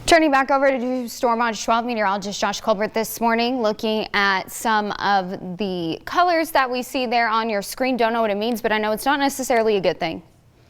Turning back over to Storm Watch 12, meteorologist Josh Colbert this morning looking at some of the colors that we see there on your screen. Don't know what it means, but I know it's not necessarily a good thing.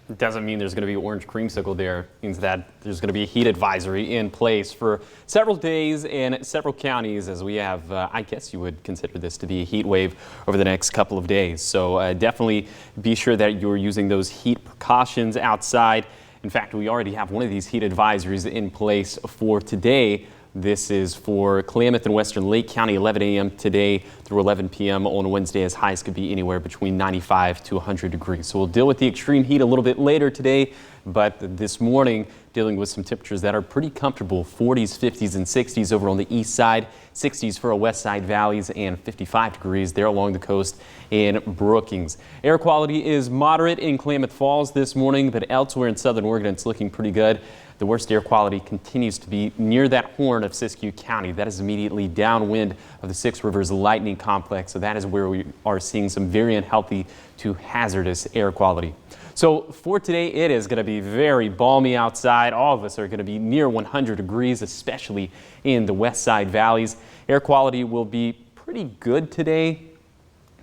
It doesn't mean there's going to be orange creamsicle there. It means that there's going to be a heat advisory in place for several days in several counties, as we have, I guess you would consider this to be a heat wave over the next couple of days. So definitely be sure that you're using those heat precautions outside. In fact, we already have one of these heat advisories in place for today. This is for Klamath and Western Lake County, 11 a.m. today through 11 p.m. on Wednesday, as highs could be anywhere between 95 to 100 degrees. So we'll deal with the extreme heat a little bit later today, but this morning dealing with some temperatures that are pretty comfortable. 40s, 50s, and 60s over on the east side, 60s for our west side valleys, and 55 degrees there along the coast in Brookings. Air quality is moderate in Klamath Falls this morning, but elsewhere in southern Oregon it's looking pretty good. The worst air quality continues to be near that horn of Siskiyou County. That is immediately downwind of the Six Rivers Lightning Complex. So that is where we are seeing some very unhealthy to hazardous air quality. So for today, it is going to be very balmy outside. All of us are going to be near 100 degrees, especially in the west side valleys. Air quality will be pretty good today.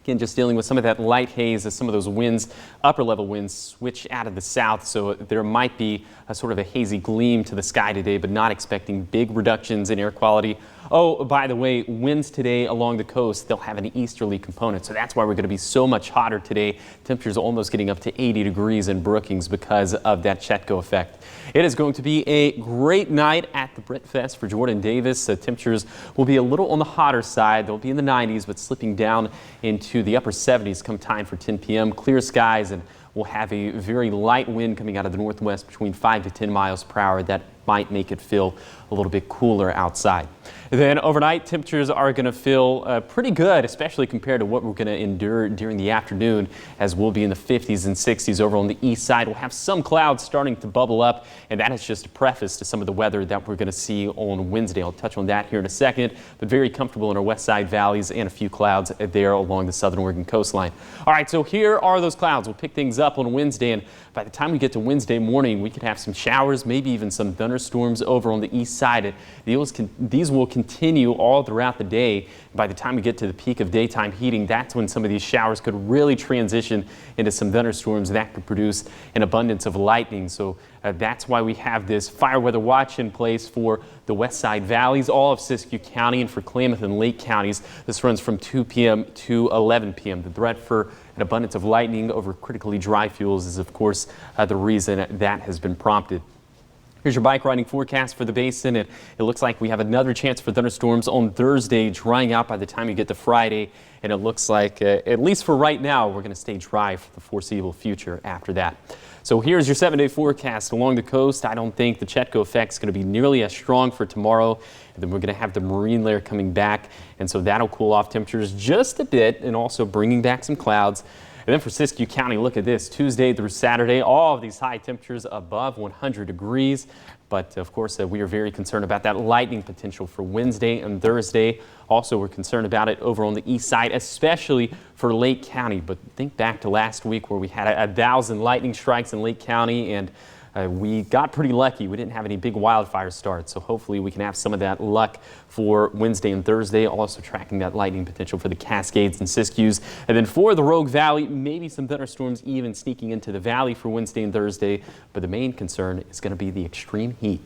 Again, just dealing with some of that light haze as some of those winds, upper level winds, switch out of the south. So there might be a sort of a hazy gleam to the sky today, but not expecting big reductions in air quality. Oh, by the way, winds today along the coast, they'll have an easterly component. So that's why we're going to be so much hotter today. Temperatures almost getting up to 80 degrees in Brookings because of that Chetco effect. It is going to be a great night at the Brit Fest for Jordan Davis. Temperatures will be a little on the hotter side. They'll be in the 90s, but slipping down into the upper 70s come time for 10 p.m. Clear skies, and we'll have a very light wind coming out of the northwest between 5 to 10 miles per hour. That might make it feel a little bit cooler outside. Then overnight, temperatures are going to feel pretty good, especially compared to what we're going to endure during the afternoon, as we'll be in the 50s and 60s over on the east side. We'll have some clouds starting to bubble up, and that is just a preface to some of the weather that we're going to see on Wednesday. I'll touch on that here in a second, but very comfortable in our west side valleys and a few clouds there along the southern Oregon coastline. All right, so here are those clouds. We'll pick things up on Wednesday, and by the time we get to Wednesday morning, we could have some showers, maybe even some thunderstorms over on the east side. These will continue all throughout the day. By the time we get to the peak of daytime heating, that's when some of these showers could really transition into some thunderstorms that could produce an abundance of lightning. So that's why we have this fire weather watch in place for the west side valleys, all of Siskiyou County, and for Klamath and Lake counties. This runs from 2 p.m. to 11 p.m. The threat for an abundance of lightning over critically dry fuels is, of course, the reason that has been prompted. Here's your bike riding forecast for the basin. It looks like we have another chance for thunderstorms on Thursday, drying out by the time you get to Friday. And it looks like, at least for right now, we're going to stay dry for the foreseeable future after that. So here's your 7-day forecast along the coast. I don't think the Chetco effect is going to be nearly as strong for tomorrow. And then we're going to have the marine layer coming back. And so that'll cool off temperatures just a bit, and also bringing back some clouds. And then for Siskiyou County, look at this. Tuesday through Saturday, all of these high temperatures above 100 degrees. But of course, we are very concerned about that lightning potential for Wednesday and Thursday. Also, we're concerned about it over on the east side, especially for Lake County. But think back to last week where we had 1,000 lightning strikes in Lake County, and we got pretty lucky. We didn't have any big wildfire starts, so hopefully we can have some of that luck for Wednesday and Thursday. Also tracking that lightning potential for the Cascades and Siskiyous. And then for the Rogue Valley, maybe some thunderstorms even sneaking into the valley for Wednesday and Thursday. But the main concern is going to be the extreme heat.